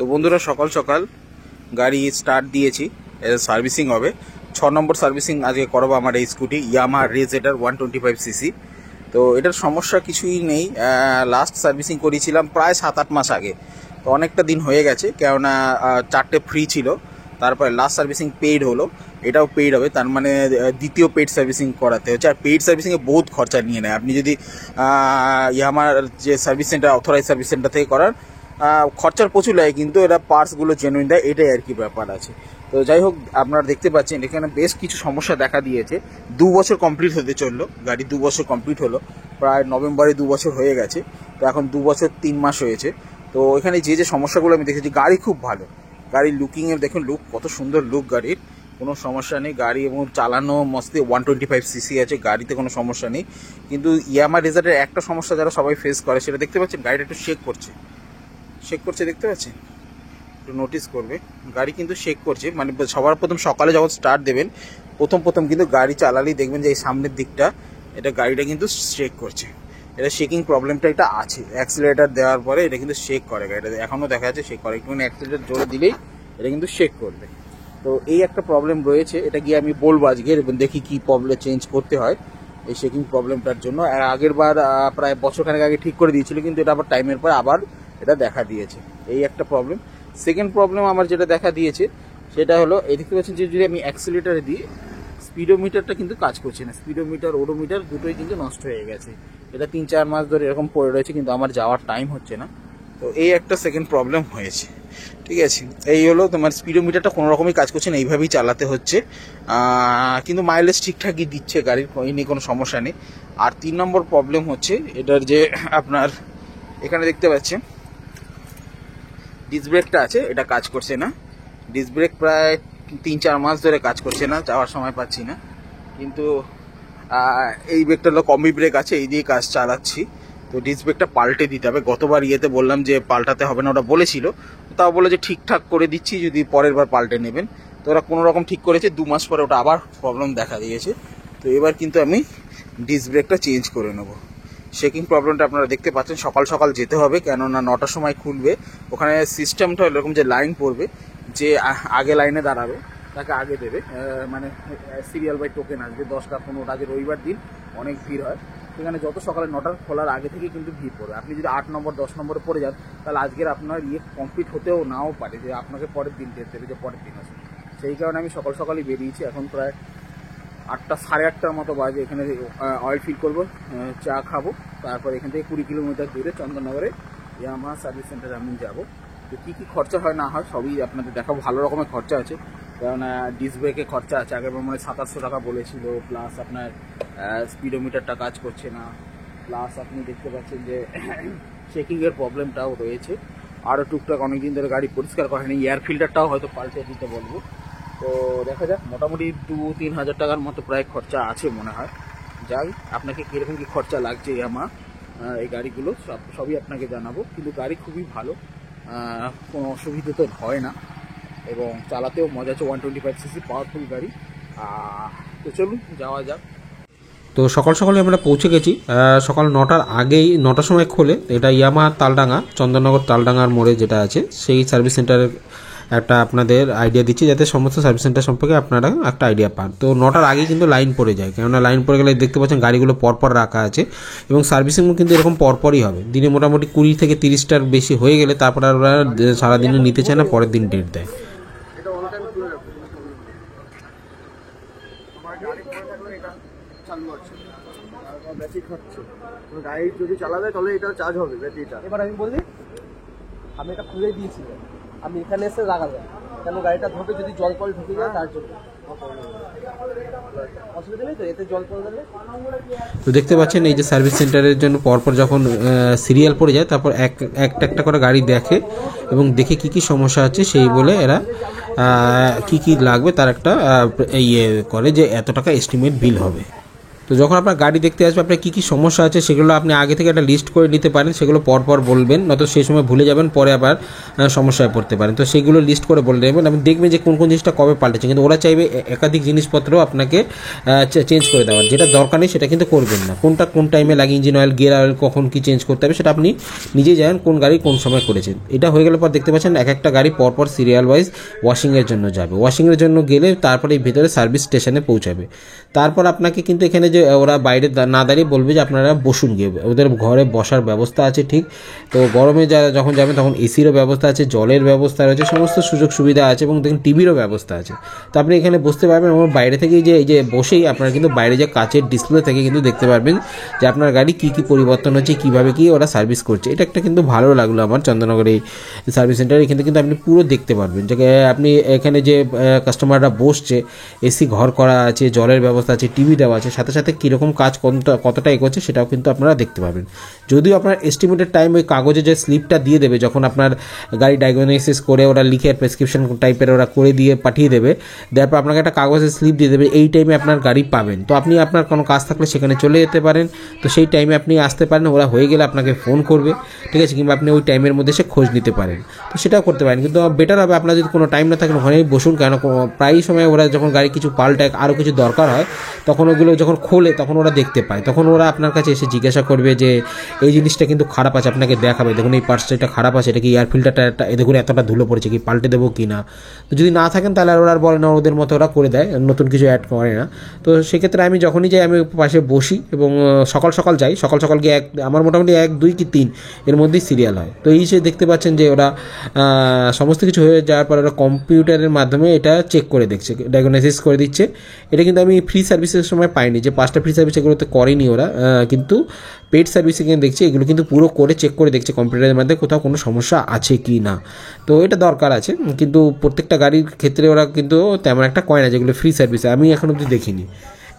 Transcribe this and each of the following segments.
তো বন্ধুরা সকাল সকাল গাড়ি স্টার্ট দিয়েছি, সার্ভিসিং হবে 6 নম্বর সার্ভিসিং আজকে করাবো আমার এই স্কুটি ইয়ামাহা রেজেটার 125cc। তো এটার সমস্যা কিছুই নেই, লাস্ট সার্ভিসিং করেছিলাম প্রায় 7-8 মাস আগে। তো অনেকটা দিন হয়ে গেছে, কেননা 4টে ফ্রি ছিল, তারপরে লাস্ট সার্ভিসিং পেইড হলো, এটাও পেইড হবে, তার মানে দ্বিতীয় পেইড সার্ভিসিং করাতে হচ্ছে। আর পেইড সার্ভিসিংয়ে বহুত খরচা নিয়ে নেয়, আপনি যদি ইয়ামাহার যে service centre authorise service centre থেকে করান খরচার প্রচুর লাগে, কিন্তু এরা পার্টসগুলো জেনুইন দেয়, এটাই আর কি ব্যাপার আছে। তো যাই হোক, আপনারা দেখতে পাচ্ছেন এখানে বেশ কিছু সমস্যা দেখা দিয়েছে। 2 বছর কমপ্লিট হতে চললো, গাড়ি 2 বছর কমপ্লিট হলো, প্রায় নভেম্বরে 2 বছর হয়ে গেছে। তো এখন 2 বছর 3 মাস হয়েছে। তো এখানে যে সমস্যাগুলো আমি দেখেছি, গাড়ি খুব ভালো, গাড়ির লুকিংয়ে দেখুন, লুক কত সুন্দর লুক গাড়ির, কোনো সমস্যা নেই। গাড়ি এবং চালানো মস্তি 125cc আছে, গাড়িতে কোনো সমস্যা নেই। কিন্তু ইয়ামাহা রেজারের একটা সমস্যা যারা সবাই ফেস করে সেটা দেখতে পাচ্ছেন, গাড়িটা একটু শেক করছে দেখতে পাচ্ছেন, একটু নোটিস করবে, গাড়ি কিন্তু শেক করছে। মানে সবার প্রথম সকালে যখন স্টার্ট দেবেন প্রথম কিন্তু গাড়ি চালালেই দেখবেন যে এই সামনের দিকটা এটা গাড়িটা কিন্তু শেক করছে। এটা শেকিং প্রবলেমটা এটা আছে, অ্যাক্সিলারেটার দেওয়ার পরে এটা কিন্তু শেক করে, গাড়িটা এখনও দেখা যাচ্ছে শেক করে, একটু অ্যাক্সিলারেটার জোরে দিলেই এটা কিন্তু শেক করবে। তো এই একটা প্রবলেম রয়েছে, এটা গিয়ে আমি বলবো আজকে, এবং দেখি কি প্রবলেম চেঞ্জ করতে হয় এই শেকিং প্রবলেমটার জন্য। আর আগের বার প্রায় বছরখানেক আগে ঠিক করে দিয়েছিল, কিন্তু এটা আবার টাইমের পর আবার এটা দেখা দিয়েছে, এই একটা প্রবলেম। সেকেন্ড প্রবলেম আমার যেটা দেখা দিয়েছে সেটা হলো, এই দেখতে পাচ্ছেন যে যদি আমি অ্যাক্সিলারেটারে দিই, স্পিডোমিটারটা কিন্তু কাজ করছে না, স্পিডোমিটার ওডোমিটার দুটোই কিন্তু নষ্ট হয়ে গেছে। এটা 3-4 মাস ধরে এরকম পড়ে রয়েছে, কিন্তু আমার যাওয়ার টাইম হচ্ছে না। তো এই একটা সেকেন্ড প্রবলেম হয়েছে, ঠিক আছে। এই হলো তোমার স্পিডোমিটারটা কোনো রকমই কাজ করছে না, এইভাবেই চালাতে হচ্ছে, কিন্তু মাইলেজ ঠিকঠাকই দিচ্ছে গাড়ির, এই নিয়ে কোনো সমস্যা নেই। আর 3 নম্বর প্রবলেম হচ্ছে এটার যে আপনার এখানে দেখতে পাচ্ছেন ডিস্ক ব্রেকটা আছে, এটা কাজ করছে না। ডিস্ক ব্রেক প্রায় 3-4 মাস ধরে কাজ করছে না, যাওয়ার সময় পাচ্ছি না। কিন্তু এই ব্রেকটা হলো কম্বি ব্রেক আছে, এই দিয়ে কাজ চালাচ্ছি। তো ডিস্ক ব্রেকটা পাল্টে দিতে হবে, গতবার ইয়েতে বললাম যে পাল্টাতে হবে না, ওটা বলেছিল, তাও বলে যে ঠিকঠাক করে দিচ্ছি, যদি পরের বার পাল্টে নেবেন। তো ওরা কোনো রকম ঠিক করেছে, 2 মাস পরে ওটা আবার প্রবলেম দেখা দিয়েছে। তো এবার কিন্তু আমি ডিস্ক ব্রেকটা চেঞ্জ করে নেবো। শেকিং প্রবলেমটা আপনারা দেখতে পাচ্ছেন, সকাল সকাল যেতে হবে, কেননা 9টার সময় খুলবে। ওখানে সিস্টেমটা এরকম যে লাইন পড়বে, যে আগে লাইনে দাঁড়াবে তাকে আগে দেবে, মানে সিরিয়াল বাই টোকেন আসবে 10টা 15টা। আগে রবিবার দিন অনেক ভিড় হয় সেখানে, যত সকালে 9টার খোলার আগে থেকে কিন্তু ভিড় পড়বে। আপনি যদি 8 নম্বর 10 নম্বরে পড়ে যান, তাহলে আজকের আপনার কমপ্লিট হতেও নাও পারে, যে আপনাকে পরের দিন ডেট দেবে যে পরের দিন আছে। সেই কারণে আমি সকাল সকালই বেরিয়েছি, এখন প্রায় 8টা 8:30টার মতো বাজে। এখানে অয়েল ফিল করবো, চা খাবো, তারপর এখান থেকে 20 কিলোমিটার দূরে চন্দননগরে ইয়ামাহা সার্ভিস সেন্টারে আমি যাবো। তো কী কী খরচা হয় না হয় সবই আপনাদের দেখাবো। ভালো রকমের খরচা আছে, কারণ ডিস্ক ব্রেকে খরচা আছে, আগের মানে 2700 টাকা বলেছিল, প্লাস আপনার স্পিডোমিটারটা কাজ করছে না, প্লাস আপনি দেখতে পাচ্ছেন যে চেকিংয়ের প্রবলেমটাও রয়েছে, আরও টুকটাক অনেকদিন ধরে গাড়ি পরিষ্কার করেনি, এয়ার ফিল্টারটাও হয়তো পাল্টে দিতে বলবো। তো দেখা যাক, মোটামুটি 2-3 হাজার টাকার মতো প্রায় খরচা আছে মনে হয়। যাই, আপনাকে কীরকম কী খরচা লাগছে আমার এই গাড়িগুলো সবই আপনাকে জানাবো। কিন্তু গাড়ি খুবই ভালো, কোনো অসুবিধা তো হয় না, এবং চালাতেও মজা আছে। 125cc পাওয়ারফুল গাড়ি। তো চলুন যাওয়া যাক। তো সকাল সকালে আমরা পৌঁছে গেছি, সকাল 9টার আগেই, 9টার সময় খোলে। এটা ইয়ামাহা তালডাঙ্গা, চন্দননগর তালডাঙ্গার মোড়ে যেটা আছে, সেই সার্ভিস সেন্টারের একটা আপনাদের আইডিয়া দিচ্ছি, যাতে সমস্ত সার্ভিস সেন্টার সম্পর্কে আপনারা একটা আইডিয়া পান। তো 9টার আগেই কিন্তু লাইন পড়ে যায়, কেননা লাইন পড়ে গেলে দেখতে পাচ্ছেন গাড়িগুলো পরপর রাখা আছে, এবং সার্ভিসিংও কিন্তু এরকম পরপরই হবে। দিনে মোটামুটি 20 থেকে 30টার বেশি হয়ে গেলে তারপর আর ওরা সারাদিনে নিতে চায় না, পরের দিন ডেট দেয়। গাড়ি যদি চালাবে তাহলে এটা চার্জ হবে ব্যাটারিটা। এবার আমি বলি, আমি এটা খুলে দিয়েছি, আমি এখানে এসে লাগাবো, কেন গাড়িটা ধোকে যদি জল ফল ঢুকে যায় তার জন্য অসুবিধা নেই। তো এতে জল ফল গেলে তো দেখতে পাচ্ছেন এই যে সার্ভিস সেন্টারের জন্য পরপর যখন সিরিয়াল পড়ে যায়, তারপর একটা করে গাড়ি দেখে, এবং দেখে কি কি সমস্যা আছে সেই বলে এরা কি কি লাগবে তার একটা ইয়ে করে, যে এত টাকা এস্টিমেট বিল হবে। তো তো যখন আপনার গাড়ি দেখতে আসবে আপনার কী কী সমস্যা আছে সেগুলো আপনি আগে থেকে একটা লিস্ট করে নিতে পারেন, সেগুলো পরপর বলবেন, নয়তো সেই সময় ভুলে যাবেন, পরে আবার সমস্যায় পড়তে পারেন। তো সেগুলো লিস্ট করে বলে দেবেন, আপনি দেখবেন যে কোন কোন জিনিসটা কবে পাল্টেছে। কিন্তু ওরা চাইবে একাধিক জিনিসপত্র আপনাকে চেঞ্জ করে দেওয়ার, যেটা দরকার নেই সেটা কিন্তু করবেন না। কোনটা কোন টাইমে লাগে, ইঞ্জিন অয়েল, গিয়ার অয়েল কখন কী চেঞ্জ করতে হবে সেটা আপনি নিজেই জানেন কোন গাড়ি কোন সময় করেছেন। এটা হয়ে গেলে পর দেখতে পাচ্ছেন এক একটা গাড়ি পরপর সিরিয়াল ওয়াইজ ওয়াশিংয়ের জন্য যাবে। ওয়াশিংয়ের জন্য গেলে তারপরে এই ভেতরে সার্ভিস স্টেশনে পৌঁছাবে। তারপর আপনাকে কিন্তু এখানে যে ওরা বাইরে না দাঁড়িয়ে বলবে যে আপনারা বসুন গিয়ে, ওদের ঘরে বসার ব্যবস্থা আছে ঠিক। তো গরমে যখন যাবেন তখন এসিরও ব্যবস্থা আছে, জলের ব্যবস্থা রয়েছে, সমস্ত সুযোগ সুবিধা আছে এবং দেখুন টিভিরও ব্যবস্থা আছে। তো আপনি এখানে বসতে পারবেন এবং বাইরে থেকেই এই যে বসেই আপনারা কিন্তু বাইরে যে কাচের ডিসপ্লে থেকে কিন্তু দেখতে পারবেন যে আপনার গাড়ি কী কী পরিবর্তন হচ্ছে, কীভাবে কী ওরা সার্ভিস করছে। এটা একটা কিন্তু ভালো লাগলো আমার চন্দননগর এই সার্ভিস সেন্টার। এখানে কিন্তু আপনি পুরো দেখতে পারবেন যে আপনি এখানে যে কাস্টমাররা বসছে, এসি ঘর করা আছে, জলের ব্যবস্থা আছে, টিভি দেওয়া আছে, সাথে সাথে কীরকম কাজ কতটা এগোচ্ছে সেটাও কিন্তু আপনারা দেখতে পাবেন। যদিও আপনার এস্টিমেটেড টাইম ওই কাগজে যে স্লিপটা দিয়ে দেবে যখন আপনার গাড়ি ডায়াগনোসিস করে ওরা লিখে প্রেসক্রিপশন টাইপের ওরা করে দিয়ে পাঠিয়ে দেবে, দেওয়ার পর আপনাকে একটা কাগজের স্লিপ দিয়ে দেবে, এই টাইমে আপনার গাড়ি পাবেন। তো আপনি আপনার কোনো কাজ থাকলে সেখানে চলে যেতে পারেন, তো সেই টাইমে আপনি আসতে পারেন, ওরা হয়ে গেলে আপনাকে ফোন করবে, ঠিক আছে, কিংবা আপনি ওই টাইমের মধ্যে সে খোঁজ নিতে পারেন, তো সেটাও করতে পারেন। কিন্তু বেটার হবে আপনার যদি কোনো টাইম না থাকে ওখানেই বসুন, কেন প্রায় সময় ওরা যখন গাড়ি কিছু পাল্টায়, আরও কিছু দরকার হয়, তখন ওগুলো যখন খোলে তখন ওরা দেখতে পায়, তখন ওরা আপনার কাছে এসে জিজ্ঞাসা করবে যে এই জিনিসটা কিন্তু খারাপ আছে, আপনাকে দেখাবে, দেখুন এই পার্টসটা এটা খারাপ আছে, এটা কি এয়ার ফিল্টারটা দেখুন এতটা ধুলো পড়েছে, কি পাল্টে দেবো কি না। তো যদি না থাকেন তাহলে ওরা আর বলে না, ওদের মতো ওরা করে দেয়, নতুন কিছু অ্যাড করে না। তো সেক্ষেত্রে আমি যখনই যাই আমি পাশে বসি এবং সকাল সকাল যাই, সকাল সকাল গিয়ে আমার মোটামুটি 1, 2 কি 3 এর মধ্যেই সিরিয়াল হয়। তো এই যে দেখতে পাচ্ছেন যে ওরা সমস্ত কিছু হয়ে যাওয়ার পর ওরা কম্পিউটারের মাধ্যমে এটা চেক করে দেখছে, ডায়াগনোসিস করে দিচ্ছে। এটা কিন্তু আমি ফ্রি সার্ভিসের সময় পাইনি, যে 5টা ফ্রি সার্ভিস এগুলোতে করেনি ওরা, কিন্তু পেড সার্ভিসে কিন্তু দেখছি এগুলো কিন্তু পুরো করে চেক করে দেখছে কম্পিউটারের মধ্যে কোথাও কোনো সমস্যা আছে কি না। তো এটা দরকার আছে, কিন্তু প্রত্যেকটা গাড়ির ক্ষেত্রে ওরা কিন্তু তেমন একটা কয় না যেগুলো ফ্রি সার্ভিসে, আমি এখন অবধি দেখিনি।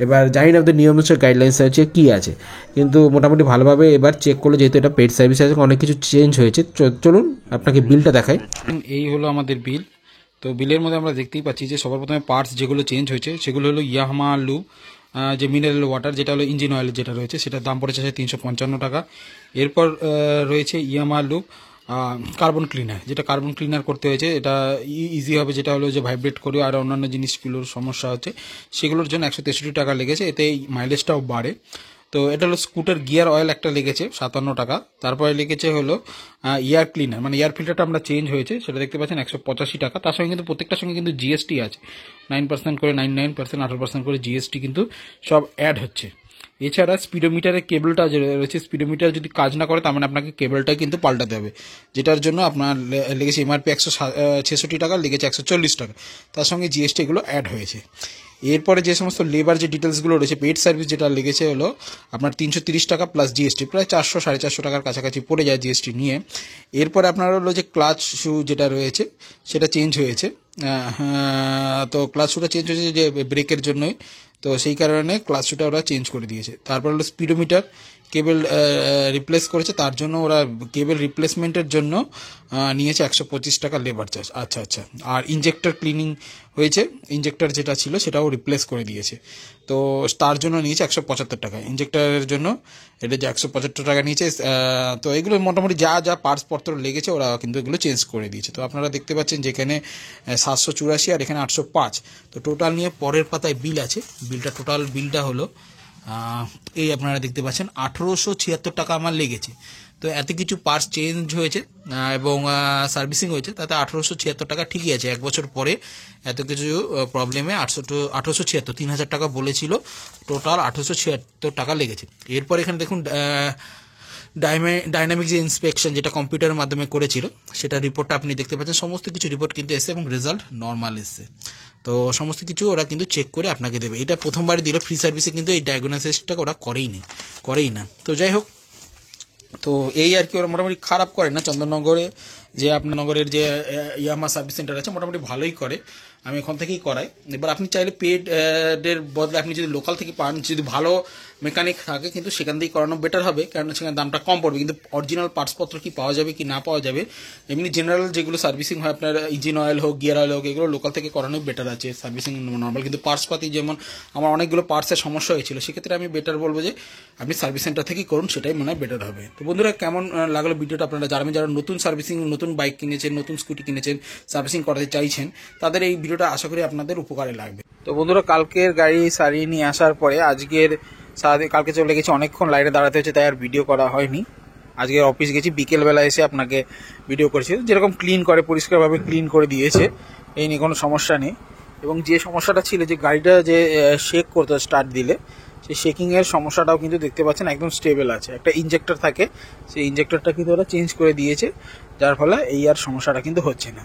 এবার জানি না ওদের নিয়ম অনুসারে গাইডলাইন্স আছে কী আছে, কিন্তু মোটামুটি ভালোভাবে এবার চেক করলো, যেহেতু এটা পেড সার্ভিস আছে অনেক কিছু চেঞ্জ হয়েছে। চলুন আপনাকে বিলটা দেখাই। এই হলো আমাদের বিল। তো বিলের মধ্যে আমরা দেখতেই পাচ্ছি যে সবার প্রথমে পার্টস যেগুলো চেঞ্জ হয়েছে সেগুলো হলো ইয়ামাহা লুব, যে মিনারেল ওয়াটার যেটা হলো ইঞ্জিন অয়েল যেটা রয়েছে সেটার দাম পড়েছে 355 টাকা। এরপর রয়েছে ইয়ামাহা লুব কার্বন ক্লিনার, যেটা কার্বন ক্লিনার করতে হয়েছে, এটা ইজি হবে, যেটা হলো যে ভাইব্রেট করে আর অন্যান্য জিনিসগুলোর সমস্যা হচ্ছে সেগুলোর জন্য 163 টাকা লেগেছে, এতে মাইলেজটাও বাড়ে। তো এটা হলো স্কুটার গিয়ার অয়েল একটা লেগেছে 57 টাকা। তারপরে লেগেছে হলো এয়ার ক্লিনার, মানে এয়ার ফিল্টারটা আমরা চেঞ্জ হয়েছে সেটা দেখতে পাচ্ছেন 185 টাকা। তার সঙ্গে কিন্তু প্রত্যেকটার সঙ্গে কিন্তু জিএসটি আছে, 9% করে 99%, 18% করে জিএসটি কিন্তু সব অ্যাড হচ্ছে। এছাড়া স্পিডোমিটারের কেবলটা যে রয়েছে, স্পিডোমিটার যদি কাজ না করে তার মানে আপনাকে কেবলটা কিন্তু পাল্টাতে হবে, যেটার জন্য আপনার লেগেছে এমআরপি 166 টাকা, লেগেছে 140 টাকা, তার সঙ্গে জিএসটি এগুলো অ্যাড হয়েছে। এরপরে যে সমস্ত লেবার যে ডিটেলসগুলো রয়েছে, পেড সার্ভিস যেটা লেগেছে হলো আপনার 330 টাকা প্লাস জিএসটি, প্রায় 400-450 টাকার কাছাকাছি পড়ে যায় জিএসটি নিয়ে। এরপরে আপনার হলো যে ক্লাচ শু যেটা রয়েছে সেটা চেঞ্জ হয়েছে, তো ক্লাচ শুটা চেঞ্জ হয়েছে যে ব্রেকের জন্যই, তো সেই কারণে ক্লাচ শুটা ওরা চেঞ্জ করে দিয়েছে। তারপর হলো স্পিডোমিটার কেবল রিপ্লেস করেছে, তার জন্য ওরা কেবল রিপ্লেসমেন্টের জন্য নিয়েছে 125 টাকা লেবার চার্জ। আচ্ছা, আর ইঞ্জেক্টর ক্লিনিং হয়েছে, ইঞ্জেক্টর যেটা ছিল সেটাও রিপ্লেস করে দিয়েছে, তো তার জন্য নিয়েছে 175 টাকা। ইঞ্জেক্টরের জন্য এটা যে 175 টাকা নিয়েছে। তো এগুলো মোটামুটি যা পার্টসপত্র লেগেছে ওরা কিন্তু এগুলো চেঞ্জ করে দিয়েছে। তো আপনারা দেখতে পাচ্ছেন যেখানে 784 আর এখানে 805, তো টোটাল নিয়ে পরের পাতায় বিল আছে। টোটাল বিলটা হলো এই আপনারা দেখতে পাচ্ছেন 1876 টাকা আমার লেগেছে। তো এত কিছু পার্টস চেঞ্জ হয়েছে এবং সার্ভিসিং হয়েছে, তাতে 1876 টাকা ঠিকই আছে। 1 বছর পরে এত কিছু প্রবলেমে 1876, 3000 টাকা বলেছিল, টোটাল 1876 টাকা লেগেছে। এরপর এখানে দেখুন ডাইনামিক যে ইন্সপেকশন যেটা কম্পিউটারের মাধ্যমে করেছিল সেটা রিপোর্টটা আপনি দেখতে পাচ্ছেন, সমস্ত কিছু রিপোর্ট কিন্তু এসছে এবং রেজাল্ট নর্মাল এসছে। তো সমস্ত কিছু ওরা কিন্তু চেক করে আপনাকে দেবে। এটা প্রথমবারই দিল, ফ্রি সার্ভিসে কিন্তু এই ডায়াগনোসিসটা ওরা করেই না। তো যাই হোক, তো এই আর কি, ওরা মোটামুটি খারাপ করে না। চন্দননগরে যে আপনার নগরের যে ইয়ামাহা সার্ভিস সেন্টার আছে মোটামুটি ভালোই করে, আমি ওখান থেকেই করাই। এবার আপনি চাইলে পেড এর বদলে আপনি যদি লোকাল থেকে পান, যদি ভালো মেকানিক থাকে কিন্তু সেখান থেকেই করানো বেটার হবে, কারণ সেখানে দামটা কম পড়বে। কিন্তু অরিজিনাল পার্টসপত্র কি পাওয়া যাবে কি না পাওয়া যাবে, এমনি জেনারেল যেগুলো সার্ভিসিং হয় আপনার ইঞ্জিন অয়েল হোক, গিয়ার অয়েল হোক, এগুলো লোকাল থেকে করানো বেটার আছে সার্ভিসিং নর্মাল। কিন্তু পার্টসপাতি যেমন আমার অনেকগুলো পার্টসের সমস্যা হয়েছিল, সেক্ষেত্রে আমি বেটার বলবো যে আপনি সার্ভিস সেন্টার থেকেই করুন, সেটাই মনে হয় বেটার হবে। তো বন্ধুরা, কেমন লাগলো ভিডিওটা আপনারা জানাবেন। যারা নতুন সার্ভিসিং, নতুন বাইক কিনেছেন, নতুন স্কুটি কিনেছেন, সার্ভিসিং করাতে চাইছেন, তাদের এই ভিডিওটা আশা করি আপনাদের উপকারে লাগবে। তো বন্ধুরা, কালকের গাড়ি সারিয়ে নিয়ে আসার পরে আজকের কালকে চলে গেছি, অনেকক্ষণ লাইনে দাঁড়াতে হচ্ছে, তাই আর ভিডিও করা হয়নি। আজকে অফিস গেছি, বিকেলবেলা এসে আপনাকে ভিডিও করেছি। যেরকম ক্লিন করে, পরিষ্কারভাবে ক্লিন করে দিয়েছে, এই নিয়ে কোনো সমস্যা নেই। এবং যে সমস্যাটা ছিল, যে গাড়িটা যে শেক করতো স্টার্ট দিলে, সেই শেকিংয়ের সমস্যাটাও কিন্তু দেখতে পাচ্ছেন একদম স্টেবল আছে। একটা ইঞ্জেক্টর থাকে, সেই ইঞ্জেক্টরটা কিন্তু ওরা চেঞ্জ করে দিয়েছে, যার ফলে এই আর সমস্যাটা কিন্তু হচ্ছে না।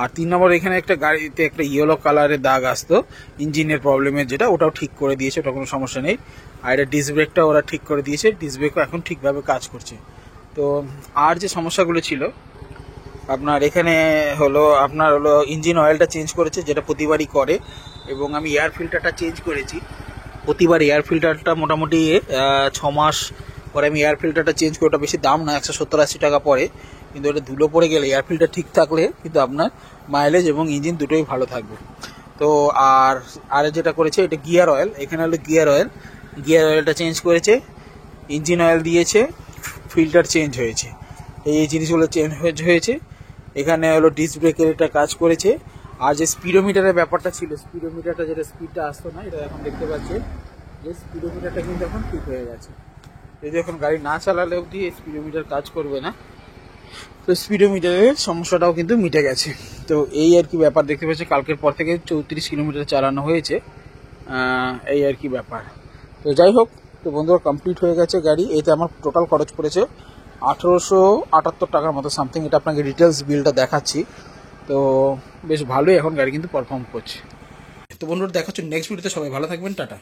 আর 3 নম্বর, এখানে একটা গাড়িতে একটা ইয়েলো কালারের দাগ আসতো ইঞ্জিনের প্রবলেমের, যেটা ওটাও ঠিক করে দিয়েছে, ওটা কোনো সমস্যা নেই। আর এটা ডিস্ক ব্রেকটা ওরা ঠিক করে দিয়েছে, ডিস্ক ব্রেকও এখন ঠিকভাবে কাজ করছে। তো আর যে সমস্যাগুলো ছিল আপনার এখানে হলো ইঞ্জিন অয়েলটা চেঞ্জ করেছে, যেটা প্রতিবারই করে। এবং আমি এয়ার ফিল্টারটা চেঞ্জ করেছি প্রতিবার। এয়ার ফিল্টারটা মোটামুটি 6 মাস পরে আমি এয়ার ফিল্টারটা চেঞ্জ করি। ওটা বেশি দাম না, 170-80 টাকা পড়ে, কিন্তু এটা ধুলো পড়ে গেলে এয়ার ফিল্টার ঠিক থাকলে কিন্তু আপনার মাইলেজ এবং ইঞ্জিন দুটোই ভালো থাকবে। তো আর যেটা করেছে, এটা গিয়ার অয়েল, এখানে হলো গিয়ার অয়েলটা চেঞ্জ করেছে, ইঞ্জিন অয়েল দিয়েছে, ফিল্টার চেঞ্জ হয়েছে, এই জিনিসগুলো চেঞ্জ হয়েছে। এখানে হলো ডিস্ক ব্রেকের এটা কাজ করেছে। আর যে স্পিডোমিটারের ব্যাপারটা ছিল, স্পিডোমিটারটা যেটা স্পিডটা আসতো না, এটা এখন দেখতে পাচ্ছি যে স্পিডোমিটারটা কিন্তু এখন ঠিক হয়ে গেছে। যদি এখন গাড়ি না চালালে অবধি স্পিডোমিটার কাজ করবে না, তো স্পিডোমিটারের সমস্যাটাও কিন্তু মিটে গেছে। তো এই আর কি ব্যাপার দেখতে পাচ্ছি, কালকের পর থেকে 34 কিলোমিটার চালানো হয়েছে, এই আর কি ব্যাপার। তো যাই হোক, তো বন্ধুরা কমপ্লিট হয়ে গেছে গাড়ি। এতে আমার টোটাল খরচ পড়েছে 1878 টাকার মতো সামথিং। এটা আপনাকে ডিটেলস বিলটা দেখাচ্ছি। তো বেশ ভালোই এখন গাড়ি কিন্তু পারফর্ম করছে। তো বন্ধুরা, দেখা হচ্ছে নেক্সট ভিডিওতে। সবাই ভালো থাকবেন, টাটা।